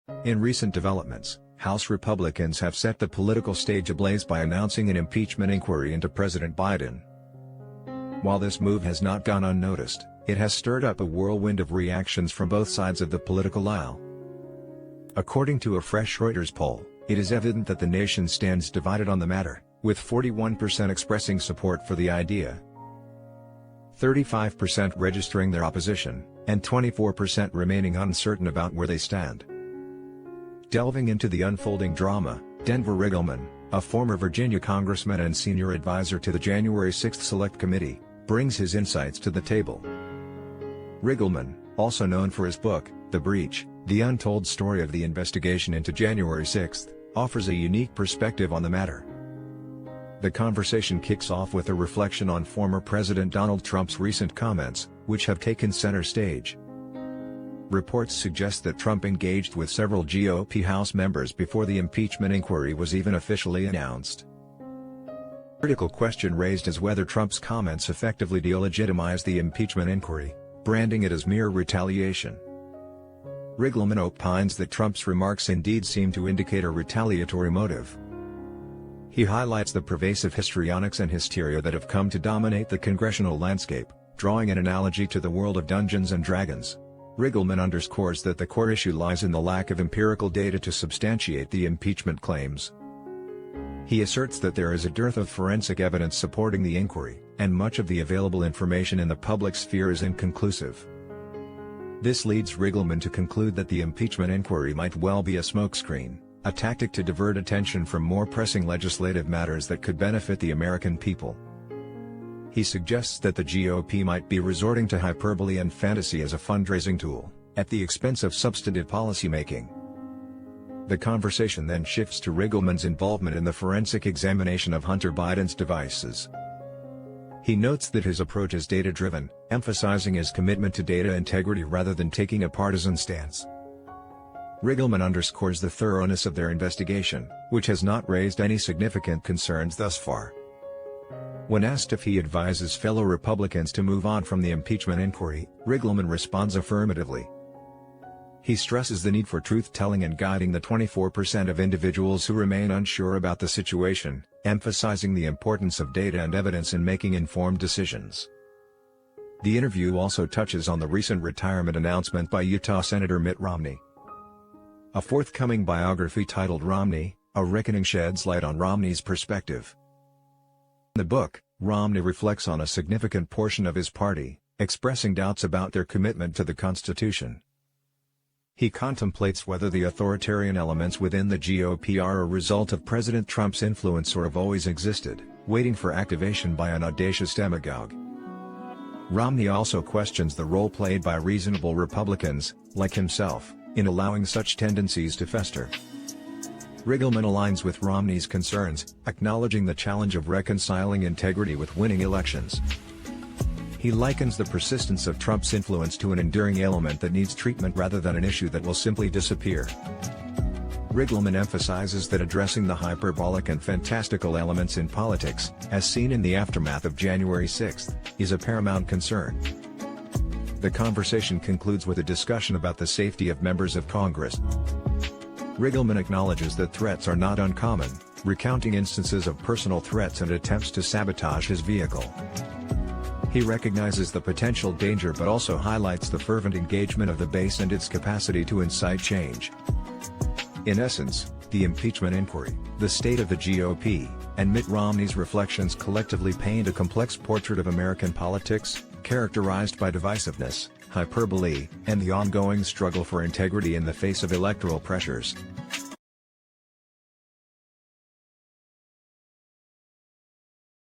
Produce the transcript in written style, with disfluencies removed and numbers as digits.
In recent developments, House Republicans have set the political stage ablaze by announcing an impeachment inquiry into President Biden. While this move has not gone unnoticed, it has stirred up a whirlwind of reactions from both sides of the political aisle. According to a fresh Reuters poll, it is evident that the nation stands divided on the matter, with 41% expressing support for the idea, 35% registering their opposition, and 24% remaining uncertain about where they stand. Delving into the unfolding drama, Denver Riggleman, a former Virginia congressman and senior advisor to the January 6 Select Committee, brings his insights to the table. Riggleman, also known for his book, The Breach, The Untold Story of the Investigation into January 6, offers a unique perspective on the matter. The conversation kicks off with a reflection on former President Donald Trump's recent comments, which have taken center stage. Reports suggest that Trump engaged with several GOP House members before the impeachment inquiry was even officially announced. A critical question raised is whether Trump's comments effectively delegitimize the impeachment inquiry, branding it as mere retaliation. Riggleman opines that Trump's remarks indeed seem to indicate a retaliatory motive. He highlights the pervasive histrionics and hysteria that have come to dominate the congressional landscape, drawing an analogy to the world of Dungeons and Dragons. Riggleman underscores that the core issue lies in the lack of empirical data to substantiate the impeachment claims. He asserts that there is a dearth of forensic evidence supporting the inquiry, and much of the available information in the public sphere is inconclusive. This leads Riggleman to conclude that the impeachment inquiry might well be a smokescreen, a tactic to divert attention from more pressing legislative matters that could benefit the American people. He suggests that the GOP might be resorting to hyperbole and fantasy as a fundraising tool, at the expense of substantive policymaking. The conversation then shifts to Riggleman's involvement in the forensic examination of Hunter Biden's devices. He notes that his approach is data-driven, emphasizing his commitment to data integrity rather than taking a partisan stance. Riggleman underscores the thoroughness of their investigation, which has not raised any significant concerns thus far. When asked if he advises fellow Republicans to move on from the impeachment inquiry, Riggleman responds affirmatively. He stresses the need for truth-telling and guiding the 24% of individuals who remain unsure about the situation, emphasizing the importance of data and evidence in making informed decisions. The interview also touches on the recent retirement announcement by Utah Senator Mitt Romney. A forthcoming biography titled Romney, A Reckoning sheds light on Romney's perspective. In the book, Romney reflects on a significant portion of his party, expressing doubts about their commitment to the Constitution. He contemplates whether the authoritarian elements within the GOP are a result of President Trump's influence or have always existed, waiting for activation by an audacious demagogue. Romney also questions the role played by reasonable Republicans, like himself, in allowing such tendencies to fester. Riggleman aligns with Romney's concerns, acknowledging the challenge of reconciling integrity with winning elections. He likens the persistence of Trump's influence to an enduring ailment that needs treatment rather than an issue that will simply disappear. Riggleman emphasizes that addressing the hyperbolic and fantastical elements in politics, as seen in the aftermath of January 6, is a paramount concern. The conversation concludes with a discussion about the safety of members of Congress. Riggleman acknowledges that threats are not uncommon, recounting instances of personal threats and attempts to sabotage his vehicle. He recognizes the potential danger but also highlights the fervent engagement of the base and its capacity to incite change. In essence, the impeachment inquiry, the state of the GOP, and Mitt Romney's reflections collectively paint a complex portrait of American politics, characterized by divisiveness, hyperbole, and the ongoing struggle for integrity in the face of electoral pressures.